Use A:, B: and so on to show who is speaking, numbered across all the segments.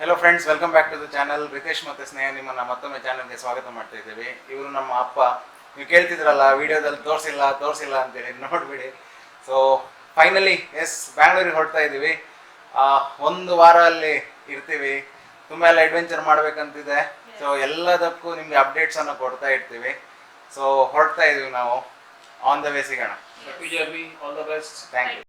A: Hello friends, welcome back to the channel. Ritesh ಮತ್ತು ಸ್ನೇಹ ನಿಮ್ಮನ್ನು ಮತ್ತೊಮ್ಮೆ ಚಾನಲ್ಗೆ ಸ್ವಾಗತ ಮಾಡ್ತಾ ಇದ್ದೀವಿ. ಇವರು ನಮ್ಮ ಅಪ್ಪ. ನೀವು ಕೇಳ್ತಿದ್ರಲ್ಲ ವಿಡಿಯೋದಲ್ಲಿ ತೋರಿಸಿಲ್ಲ ಅಂತೇಳಿ, ನೋಡಿಬಿಡಿ. ಸೊ ಫೈನಲಿ ಬ್ಯಾಂಗ್ಳೂರಿಗೆ ಹೊರಡ್ತಾ ಇದ್ದೀವಿ. ಒಂದು ವಾರ ಅಲ್ಲಿ ಇರ್ತೀವಿ. ತುಂಬ ಎಲ್ಲ ಅಡ್ವೆಂಚರ್ ಮಾಡ್ಬೇಕಂತಿದೆ. ಸೊ ಎಲ್ಲದಕ್ಕೂ ನಿಮಗೆ ಅಪ್ಡೇಟ್ಸನ್ನು ಕೊಡ್ತಾ ಇರ್ತೀವಿ. ಸೊ ಹೊರಡ್ತಾ ಇದ್ದೀವಿ ನಾವು. ಆನ್ ದ ವೇ ಸಿಗೋಣ. Happy journey, all the best. Thank you.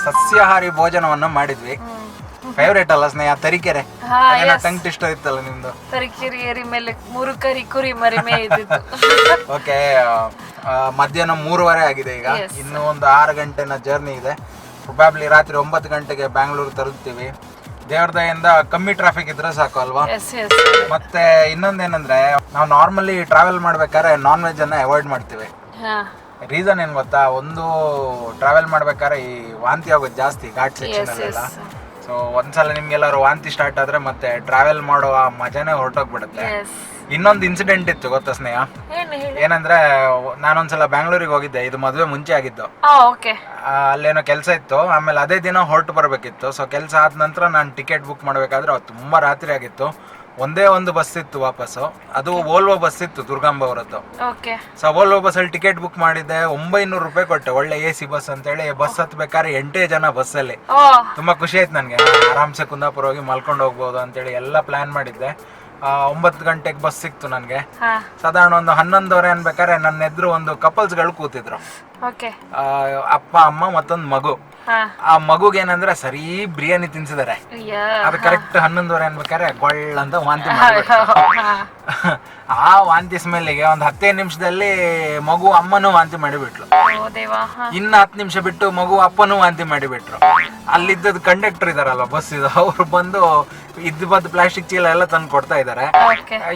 A: ಸಸ್ಯಾಹಾರಿ ಭೋಜನವನ್ನು ಮಾಡಿದ್ವಿ. ಫೇವ್ರೇಟ್ ಅಲ್ಲ ಸ್ನೇಹ? ತರೀಕೆರೆ ಟಂಗ್ ಇಷ್ಟ ಇತ್ತಲ್ಲ ನಿಮ್ದು.
B: ತರೀಕೆರೆ ಮೇಲೆ 3 ಕರಿ ಕುರಿ ಮರಿ ಮೇಯ್ದಿದ್ದು.
A: ಓಕೆ, ಮಧ್ಯಾಹ್ನ 3:30 ಆಗಿದೆ ಈಗ. ಇನ್ನೂ ಒಂದು 6 ಗಂಟೆನ ಜರ್ನಿ ಇದೆ. ಪ್ರೊಬ್ಯಾಬ್ಲಿ ರಾತ್ರಿ 9 ಗಂಟೆಗೆ ಬ್ಯಾಂಗ್ಳೂರು ತಲುಪ್ತೀವಿ. ದೇವ್ರ ದಯೆಯಿಂದ ಕಮ್ಮಿ ಟ್ರಾಫಿಕ್ ಇದ್ರೆ ಸಾಕು ಅಲ್ವಾ? ಮತ್ತೆ ಇನ್ನೊಂದೇನಂದ್ರೆ, ನಾವು ನಾರ್ಮಲಿ ಟ್ರಾವೆಲ್ ಮಾಡ್ಬೇಕಾದ್ರೆ ನಾನ್ ವೆಜ್ ಅನ್ನ ಅವಾಯ್ಡ್ ಮಾಡ್ತೀವಿ. ರೀಸನ್ ಏನ್ ಗೊತ್ತಾ? ಒಂದು, ಟ್ರಾವೆಲ್ ಮಾಡ್ಬೇಕಾದ್ರೆ ಈ ವಾಂತಿ ಆಗೋದು ಜಾಸ್ತಿ ಘಾಟ್ ಸೆಕ್ಷನ್ ಅಲ್ಲೆಲ್ಲ. ಸೊ ಒಂದ್ಸಲ ನಿಮ್ಗೆಲ್ಲಾರು ವಾಂತಿ ಸ್ಟಾರ್ಟ್ ಆದ್ರೆ ಮತ್ತೆ ಟ್ರಾವೆಲ್ ಮಾಡೋ ಆ ಮಜಾನೇ ಹೊರಟೋಗ್ಬಿಡುತ್ತೆ. ಇನ್ನೊಂದು ಇನ್ಸಿಡೆಂಟ್ ಇತ್ತು ಗೊತ್ತಾ ಸ್ನೇಹ? ಏನಂದ್ರೆ, ನಾನೊಂದ್ಸಲ ಬ್ಯಾಂಗ್ಳೂರಿಗೆ ಹೋಗಿದ್ದೆ. ಇದು ಮದುವೆ ಮುಂಚೆ ಆಗಿದ್ದು. ಅಲ್ಲೇನೋ ಕೆಲಸ ಇತ್ತು. ಆಮೇಲೆ ಅದೇ ದಿನ ಹೊರಟು ಬರ್ಬೇಕಿತ್ತು. ಸೊ ಕೆಲಸ ಆದ ನಂತರ ನಾನು ಟಿಕೆಟ್ ಬುಕ್ ಮಾಡ್ಬೇಕಾದ್ರೆ ಅವತ್ತು ತುಂಬಾ ರಾತ್ರಿ ಆಗಿತ್ತು. ಒಂದೇ ಒಂದು ಬಸ್ ಇತ್ತು ವಾಪಸ್ಸು. ಅದು ವೋಲ್ವೋ ಬಸ್ ಇತ್ತು, ದುರ್ಗಾಂಬ ಅವರದ್ದು. ಸೊ ವೋಲ್ವೋ ಬಸ್ ಅಲ್ಲಿ ಟಿಕೆಟ್ ಬುಕ್ ಮಾಡಿದ್ದೆ. 900 ರೂಪಾಯಿ ಕೊಟ್ಟೆ. ಒಳ್ಳೆ AC ಬಸ್ ಅಂತ ಹೇಳಿ. ಬಸ್ ಹತ್ಬೇಕಾದ್ರೆ 8 ಜನ ಬಸ್ಸಲ್ಲಿ. ತುಂಬಾ ಖುಷಿ ಆಯ್ತು ನನಗೆ. ಆರಾಮ್ಸೆ ಕುಂದಾಪುರ ಹೋಗಿ ಮಲ್ಕೊಂಡು ಹೋಗ್ಬೋದು ಅಂತೇಳಿ ಎಲ್ಲ ಪ್ಲಾನ್ ಮಾಡಿದ್ದೆ. 9 ಗಂಟೆಗೆ ಬಸ್ ಸಿಕ್ತು ನನಗೆ. ಸಾಧಾರಣ ಒಂದು 11:30 ಅನ್ಬೇಕಾದ್ರೆ ನನ್ನ ಎದುರು ಒಂದು ಕಪಲ್ಸ್ಗಳು ಕೂತಿದ್ರು. ಅಪ್ಪ, ಅಮ್ಮ, ಮತ್ತೊಂದು ಮಗು. ಆ ಮಗುಗೆ ಏನಂದ್ರೆ ಸರಿ ಬಿರಿಯಾನಿ ತಿನ್ಸಿದಾರೆ. ಅದು ಕರೆಕ್ಟ್ 11:30 ಅನ್ಬೇಕಾದ್ರೆ ಗೊಳ್ಳ ಅಂತ ವಾಂತಿ ಮಾಡ್ಬಿಟ್ಟು, ಆ ವಾಂತಿ ಸ್ಮೆಲ್ಗೆ ಒಂದು 15 ನಿಮಿಷದಲ್ಲಿ ಮಗು ಅಮ್ಮನೂ ವಾಂತಿ ಮಾಡಿಬಿಟ್ಲು. ಇನ್ನು 10 ನಿಮಿಷ ಬಿಟ್ಟು ಮಗು ಅಪ್ಪನೂ ವಾಂತಿ ಮಾಡಿಬಿಟ್ರು. ಅಲ್ಲಿದ್ದದ್ ಕಂಡಕ್ಟರ್ ಇದಾರಲ್ಲ ಬಸ್ ಇದು, ಅವ್ರು ಬಂದು ಇದ್ದು ಪ್ಲಾಸ್ಟಿಕ್ ಚೀಲ ಎಲ್ಲ ತಂದು ಕೊಡ್ತಾ ಇದಾರೆ.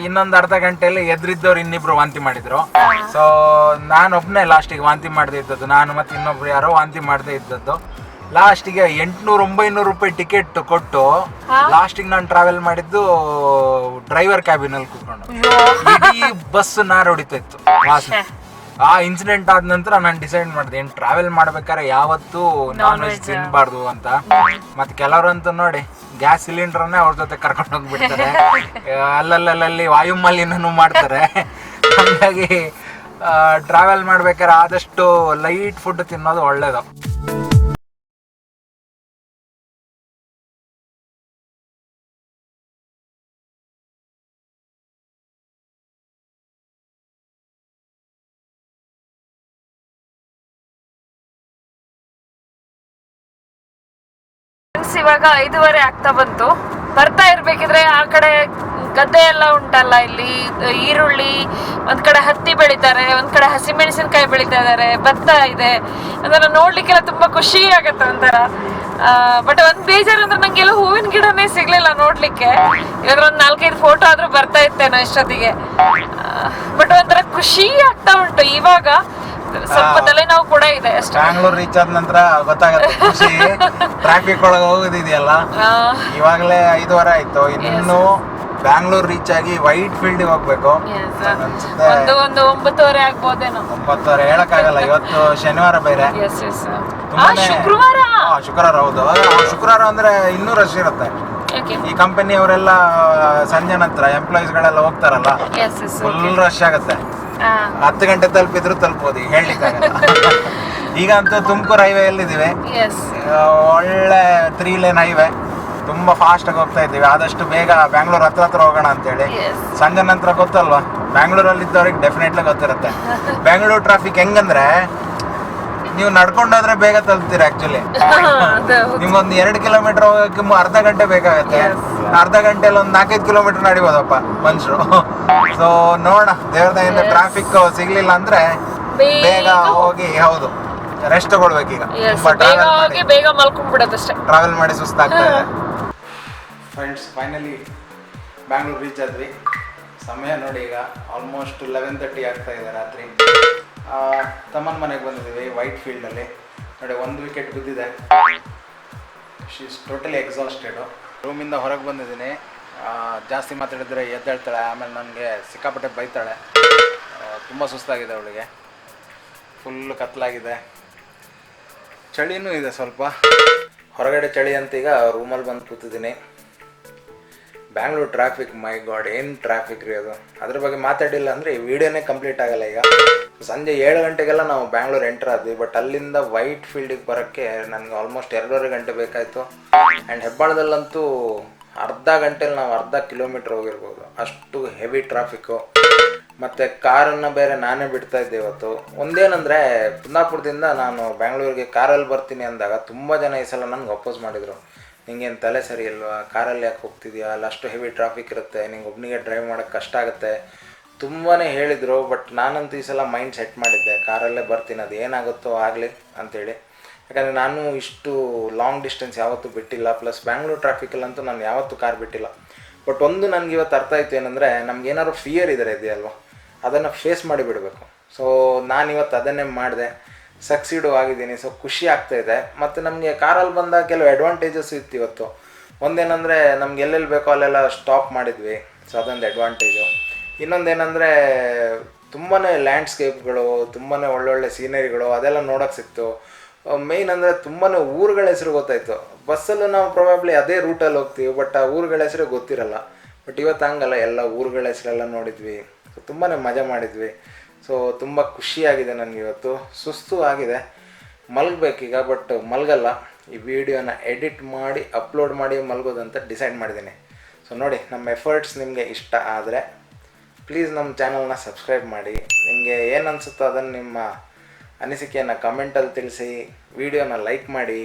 A: ಇನ್ನೊಂದು ಅರ್ಧ ಗಂಟೆಯಲ್ಲಿ ಎದ್ರಿದ್ದವ್ರು ಇನ್ನಿಬ್ರು ವಾಂತಿ ಮಾಡಿದ್ರು. ಸೊ ನಾನೊಬ್ನೇ ಲಾಸ್ಟಿಗೆ ವಾಂತಿ ಮಾಡದೇ ಇದ್ದದ್ದು. ನಾನು ಮತ್ತೆ ಇನ್ನೊಬ್ರು ಯಾರೋ ವಾಂತಿ ಮಾಡದೇ ಇದ್ದದ್ದು. ಲಾಸ್ಟಿಗೆ 800-900 ರೂಪಾಯಿ ಟಿಕೆಟ್ ಕೊಟ್ಟು ಲಾಸ್ಟಿಗೆ ನಾನು ಟ್ರಾವೆಲ್ ಮಾಡಿದ್ದು ಡ್ರೈವರ್ ಕ್ಯಾಬಿನಲ್ಲಿ ಕೂತ್ಕೊಂಡು. ಇಡೀ ಬಸ್ ನಾರು ಹೊಡಿತಾ ಇತ್ತು. ಆ ಇನ್ಸಿಡೆಂಟ್ ಆದ ನಂತರ ನಾನು ಡಿಸೈಡ್ ಮಾಡಿದೆ ಏನು ಟ್ರಾವೆಲ್ ಮಾಡ್ಬೇಕಾದ್ರೆ ಯಾವತ್ತೂ ನಾನ್ ವೆಜ್ ತಿನ್ಬಾರ್ದು ಅಂತ. ಮತ್ತೆ ಕೆಲವರಂತೂ ನೋಡಿ ಗ್ಯಾಸ್ ಸಿಲಿಂಡರ್ನೇ ಅವ್ರ ಜೊತೆ ಕರ್ಕೊಂಡು ಹೋಗ್ಬಿಡ್ತಾರೆ, ಅಲ್ಲಲ್ಲಿ ವಾಯು ಮಾಲಿನ್ಯನೂ ಮಾಡ್ತಾರೆ. ಹಾಗಾಗಿ ಟ್ರಾವೆಲ್ ಮಾಡ್ಬೇಕಾದ್ರೆ ಆದಷ್ಟು ಲೈಟ್ ಫುಡ್ ತಿನ್ನೋದು ಒಳ್ಳೇದು.
B: ಇವಾಗ 5:30 ಆಗ್ತಾ ಬಂತು. ಬರ್ತಾ ಇರ್ಬೇಕಿದ್ರೆ ಆ ಕಡೆ ಗದ್ದೆ ಎಲ್ಲ ಉಂಟಲ್ಲ, ಇಲ್ಲಿ ಈರುಳ್ಳಿ, ಒಂದ್ ಕಡೆ ಹತ್ತಿ ಬೆಳಿತಾರೆ, ಒಂದ್ ಕಡೆ ಹಸಿಮೆಣಸಿನಕಾಯಿ ಬೆಳಿತಾ ಇದಾರೆ, ಭತ್ತ ಇದೆ. ಅದನ್ನ ನೋಡ್ಲಿಕ್ಕೆಲ್ಲ ತುಂಬಾ ಖುಷಿ ಆಗತ್ತೆ ಒಂಥರ. ಬಟ್ ಒಂದ್ ಬೇಜಾರು ಅಂದ್ರೆ ನಂಗೆಲ್ಲ ಹೂವಿನ ಗಿಡನೇ ಸಿಗ್ಲಿಲ್ಲ ನೋಡ್ಲಿಕ್ಕೆ. ಇವಾಗ ಒಂದ್ 4-5 ಫೋಟೋ ಆದ್ರೂ ಬರ್ತಾ ಇತ್ತೇನೋ ಇಷ್ಟೊತ್ತಿಗೆ. ಬಟ್ ಒಂಥರ ಖುಷಿ ಆಗ್ತಾ ಉಂಟು ಇವಾಗ. ಸ್ವಲ್ಪ ತಲೆನೋವು ಕೂಡ ಇದೆ ಅಷ್ಟೇ.
A: ಬ್ಯಾಂಗ್ಳೂರ್ ರೀಚ್ ಆದ ನಂತರ ಗೊತ್ತಾಗುತ್ತೆ ಖುಷಿ. ಟ್ರಾಫಿಕ್ ಒಳಗೆ ಹೋಗೋದಿದೆಯಲ್ಲ, ಇವಾಗಲೇ 5:30 ಆಯ್ತು. ಇನ್ನು ಬ್ಯಾಂಗ್ಳೂರ್ ರೀಚ್ ಆಗಿ ವೈಟ್ ಫೀಲ್ಡ್ ಹೋಗ್ಬೇಕು ಅನ್ಸುತ್ತೆ.
B: ಒಂದು 9:30 ಆಗ್ಬೋದೇನೋ.
A: 9:30 ಹೇಳಕ್ಕಾಗಲ್ಲ, ಇವತ್ತು ಶನಿವಾರ ಬೇರೆ. ಶುಕ್ರವಾರ ಹೌದು. ಶುಕ್ರವಾರ ಅಂದ್ರೆ ಇನ್ನೂ ರಶ್ ಇರುತ್ತೆ. ಈ ಕಂಪನಿ ಅವರೆಲ್ಲ ಸಂಜೆ ನಂತರ ಎಂಪ್ಲಾಯೀಸ್ ಗಳೆಲ್ಲ ಹೋಗ್ತಾರಲ್ಲ, ಫುಲ್ ರಶ್ ಆಗುತ್ತೆ. 10 ಗಂಟೆ ತಲುಪಿದ್ರು ತಲುಪೋದು, ಹೇಳಲಿಕ್ಕಾಗಲ್ಲ. ಈಗಂತೂ ತುಮಕೂರು ಹೈವೇ ಎಲ್ಲಿದ್ದೀವಿ, ಒಳ್ಳೆ 3 ಲೇನ್ ಹೈವೇ, ತುಂಬಾ ಫಾಸ್ಟ್ ಆಗಿ ಹೋಗ್ತಾ ಇದ್ದೀವಿ. ಆದಷ್ಟು ಬೇಗ ಬ್ಯಾಂಗ್ಳೂರ್ ಹತ್ರ ಹೋಗೋಣ ಅಂತೇಳಿ. ಸಂಜೆ ನಂತರ ಗೊತ್ತಲ್ವಾ, ಬ್ಯಾಂಗ್ಳೂರಲ್ಲಿ ಇದ್ದವ್ರಿಗೆ ಡೆಫಿನೆಟ್ಲಿ ಗೊತ್ತಿರುತ್ತೆ ಬ್ಯಾಂಗ್ಳೂರ್ ಟ್ರಾಫಿಕ್ ಹೆಂಗಂದ್ರೆ, ನೀವು ನಡ್ಕೊಂಡೋದ್ರೆ ಬೇಗ ತಲುಪ್ತೀರಿ. ಆಕ್ಚುಲಿ ನಿಮ್ಗೊಂದು 2 ಕಿಲೋಮೀಟರ್ ಹೋಗಕ್ಕೆ ಅರ್ಧ ಗಂಟೆ ಬೇಕಾಗತ್ತೆ. ಅರ್ಧ ಗಂಟೆಯಲ್ಲಿ ಒಂದು 4-5 ಕಿಲೋಮೀಟರ್ ನಡಿಬೋದಪ್ಪ ಮನುಷ್ಯರು. ಸೊ ನೋಡೋಣ, ದೇವ್ರದಿಂದ ಟ್ರಾಫಿಕ್ ಸಿಗ್ಲಿಲ್ಲ ಅಂದ್ರೆ ಬೇಗ ಹೋಗಿ, ಹೌದು, ರೆಸ್ಟ್ ತಗೊಳ್ಬೇಕೀಗ.
B: ಬೇಗ ಮಲ್ಕೊಂಡ್ಬಿಡೋದಷ್ಟೇ,
A: ಟ್ರಾವೆಲ್ ಮಾಡಿ ಸುಸ್ತಾಗ್ತಾ ಇದೆ. ಫ್ರೆಂಡ್ಸ್, ಫೈನಲಿ ಬ್ಯಾಂಗ್ಳೂರ್ ರೀಚ್ ಆದ್ವಿ. ಸಮಯ ನೋಡಿ ಈಗ ಆಲ್ಮೋಸ್ಟ್ 11:30 ಆಗ್ತಾ ಇದೆ ರಾತ್ರಿ. ತಮ್ಮನ ಮನೆಗೆ ಬಂದಿದ್ದೀವಿ ವೈಟ್ ಫೀಲ್ಡಲ್ಲಿ. ನೋಡಿ, 1 ವಿಕೆಟ್ ಬಿದ್ದಿದೆ. She is totally exhausted. ರೂಮಿಂದ ಹೊರಗೆ ಬಂದಿದ್ದೀನಿ. ಜಾಸ್ತಿ ಮಾತಾಡಿದ್ರೆ ಎದ್ದೇಳ್ತಾಳೆ, ಆಮೇಲೆ ನನಗೆ ಸಿಕ್ಕಾಪಟ್ಟೆ ಬೈತಾಳೆ. ತುಂಬ ಸುಸ್ತಾಗಿದೆ ಅವಳಿಗೆ. ಫುಲ್ ಕತ್ಲಾಗಿದೆ, ಚಳಿನೂ ಇದೆ ಸ್ವಲ್ಪ. ಹೊರಗಡೆ ಚಳಿ ಅಂತ ಈಗ ರೂಮಲ್ಲಿ ಬಂದು ಕೂತಿದ್ದೀನಿ. ಬ್ಯಾಂಗ್ಳೂರ್ ಟ್ರಾಫಿಕ್, ಮೈ ಗಾಡ್, ಏನು ಟ್ರಾಫಿಕ್ ರೀ ಅದು. ಅದ್ರ ಬಗ್ಗೆ ಮಾತಾಡಿಲ್ಲ ಅಂದರೆ ಈ ವಿಡಿಯೋನೇ ಕಂಪ್ಲೀಟ್ ಆಗಲ್ಲ. ಈಗ ಸಂಜೆ 7 ಗಂಟೆಗೆಲ್ಲ ನಾವು ಬ್ಯಾಂಗ್ಳೂರ್ ಎಂಟರ್ ಆದ್ವಿ. ಬಟ್ ಅಲ್ಲಿಂದ ವೈಟ್ ಫೀಲ್ಡಿಗೆ ಬರೋಕ್ಕೆ ನನಗೆ ಆಲ್ಮೋಸ್ಟ್ 2.5 ಗಂಟೆ ಬೇಕಾಯಿತು. ಆ್ಯಂಡ್ ಹೆಬ್ಬಾಳದಲ್ಲಂತೂ ಅರ್ಧ ಗಂಟೆಲಿ ನಾವು 1/2 ಕಿಲೋಮೀಟ್ರ್ ಹೋಗಿರ್ಬೋದು, ಅಷ್ಟು ಹೆವಿ ಟ್ರಾಫಿಕ್ಕು. ಮತ್ತು ಕಾರನ್ನು ಬೇರೆ ನಾನೇ ಬಿಡ್ತಾ ಇದ್ದೆ ಇವತ್ತು. ಒಂದೇನಂದರೆ, ಕುಂದಾಪುರದಿಂದ ನಾನು ಬ್ಯಾಂಗ್ಳೂರಿಗೆ ಕಾರಲ್ಲಿ ಬರ್ತೀನಿ ಅಂದಾಗ ತುಂಬ ಜನ ಈ ಸಲ ನನಗೆ ಅಪೋಸ್ ಮಾಡಿದರು. ನಿಂಗೇನು ತಲೆ ಸರಿ ಇಲ್ವಾ, ಕಾರಲ್ಲಿ ಯಾಕೆ ಹೋಗ್ತಿದ್ಯಾ, ಅಲ್ಲಿ ಅಷ್ಟು ಹೆವಿ ಟ್ರಾಫಿಕ್ ಇರುತ್ತೆ, ನಿಂಗೆ ಒಬ್ಬನಿಗೆ ಡ್ರೈವ್ ಮಾಡೋಕ್ಕೆ ಕಷ್ಟ ಆಗುತ್ತೆ, ತುಂಬಾ ಹೇಳಿದರು. ಬಟ್ ನಾನಂತೂ ಈ ಸಲ ಮೈಂಡ್ ಸೆಟ್ ಮಾಡಿದ್ದೆ, ಕಾರಲ್ಲೇ ಬರ್ತೀನಿ, ಅದು ಏನಾಗುತ್ತೋ ಆಗಲಿ ಅಂಥೇಳಿ. ಯಾಕಂದರೆ ನಾನು ಇಷ್ಟು ಲಾಂಗ್ ಡಿಸ್ಟೆನ್ಸ್ ಯಾವತ್ತೂ ಬಿಟ್ಟಿಲ್ಲ. ಪ್ಲಸ್ ಬ್ಯಾಂಗ್ಳೂರ್ ಟ್ರಾಫಿಕಲ್ಲಂತೂ ನಾನು ಯಾವತ್ತೂ ಕಾರ್ ಬಿಟ್ಟಿಲ್ಲ. ಬಟ್ ಒಂದು ನನಗೆ ಇವತ್ತು ಅರ್ಥ ಆಯಿತು ಏನಂದರೆ, ನಮಗೇನಾದ್ರು ಫಿಯರ್ ಇದೆಯಲ್ವ, ಅದನ್ನು ಫೇಸ್ ಮಾಡಿಬಿಡಬೇಕು. ಸೊ ನಾನಿವತ್ತು ಅದನ್ನೇ ಮಾಡಿದೆ, ಸಕ್ಸೀಡು ಆಗಿದ್ದೀನಿ. ಸೊ ಖುಷಿ ಆಗ್ತಾಯಿದೆ. ಮತ್ತು ನಮಗೆ ಕಾರಲ್ಲಿ ಬಂದಾಗ ಕೆಲವು ಅಡ್ವಾಂಟೇಜಸ್ ಇತ್ತು ಇವತ್ತು. ಒಂದೇನಂದರೆ, ನಮ್ಗೆ ಎಲ್ಲೆಲ್ಲಿ ಬೇಕೋ ಅಲ್ಲೆಲ್ಲ ಸ್ಟಾಪ್ ಮಾಡಿದ್ವಿ, ಸೊ ಅದೊಂದು ಅಡ್ವಾಂಟೇಜು. ಇನ್ನೊಂದೇನೆಂದರೆ, ತುಂಬಾ ಲ್ಯಾಂಡ್ಸ್ಕೇಪ್ಗಳು, ತುಂಬಾ ಒಳ್ಳೊಳ್ಳೆ ಸೀನರಿಗಳು ಅದೆಲ್ಲ ನೋಡೋಕ್ಕೆ ಸಿಕ್ತು. ಮೇಯ್ನ್ ಅಂದರೆ ತುಂಬಾ ಊರುಗಳ ಹೆಸರು ಗೊತ್ತಾಯಿತು. ಬಸ್ಸಲ್ಲೂ ನಾವು ಪ್ರೊಬಾಬ್ಲಿ ಅದೇ ರೂಟಲ್ಲಿ ಹೋಗ್ತೀವಿ, ಬಟ್ ಆ ಊರುಗಳ ಹೆಸರು ಗೊತ್ತಿರಲ್ಲ. ಬಟ್ ಇವತ್ತು ಹಂಗಲ್ಲ, ಎಲ್ಲ ಊರುಗಳ ಹೆಸರೆಲ್ಲ ನೋಡಿದ್ವಿ. ಸೊ ತುಂಬಾ ಮಜಾ ಮಾಡಿದ್ವಿ. ಸೊ ತುಂಬ ಖುಷಿಯಾಗಿದೆ ನನಗೆ ಇವತ್ತು. ಸುಸ್ತು ಆಗಿದೆ, ಮಲಗಬೇಕೀಗ. ಬಟ್ ಮಲಗಲ್ಲ, ಈ ವಿಡಿಯೋನ ಎಡಿಟ್ ಮಾಡಿ ಅಪ್ಲೋಡ್ ಮಾಡಿ ಮಲಗೋದಂತ ಡಿಸೈಡ್ ಮಾಡಿದ್ದೀನಿ. ಸೊ ನೋಡಿ, ನಮ್ಮ ಎಫರ್ಟ್ಸ್ ನಿಮಗೆ ಇಷ್ಟ ಆದರೆ ಪ್ಲೀಸ್ ನಮ್ಮ ಚಾನಲ್ನ ಸಬ್ಸ್ಕ್ರೈಬ್ ಮಾಡಿ. ನಿಮಗೆ ಏನು ಅನಿಸುತ್ತೋ ಅದನ್ನು ನಿಮ್ಮ ಅನಿಸಿಕೆಯನ್ನು ಕಮೆಂಟಲ್ಲಿ ತಿಳಿಸಿ. ವಿಡಿಯೋನ ಲೈಕ್ ಮಾಡಿ.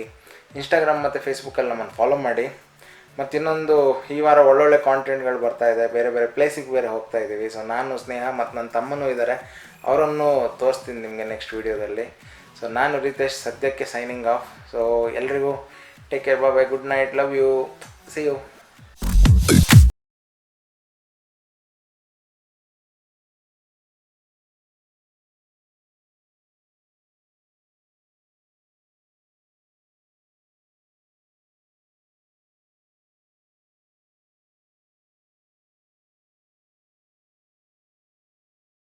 A: ಇನ್ಸ್ಟಾಗ್ರಾಮ್ ಮತ್ತು ಫೇಸ್ಬುಕ್ಕಲ್ಲಿ ನಮ್ಮನ್ನು ಫಾಲೋ ಮಾಡಿ. ಮತ್ತು ಇನ್ನೊಂದು, ಈ ವಾರ ಒಳ್ಳೊಳ್ಳೆ ಕಾಂಟೆಂಟ್ಗಳು ಬರ್ತಾಯಿದೆ, ಬೇರೆ ಬೇರೆ ಪ್ಲೇಸಿಗೆ ಬೇರೆ ಹೋಗ್ತಾ ಇದ್ದೀವಿ. ಸೊ ನಾನು, ಸ್ನೇಹ ಮತ್ತು ನನ್ನ ತಮ್ಮನೂ ಇದ್ದಾರೆ, ಅವರನ್ನು ತೋರಿಸ್ತೀನಿ ನಿಮಗೆ ನೆಕ್ಸ್ಟ್ ವೀಡಿಯೋದಲ್ಲಿ. ಸೊ ನಾನು ರಿತೇಶ್, ಸದ್ಯಕ್ಕೆ ಸೈನಿಂಗ್ ಆಫ್. ಸೊ ಎಲ್ರಿಗೂ take care, bye, good night, love you, see you.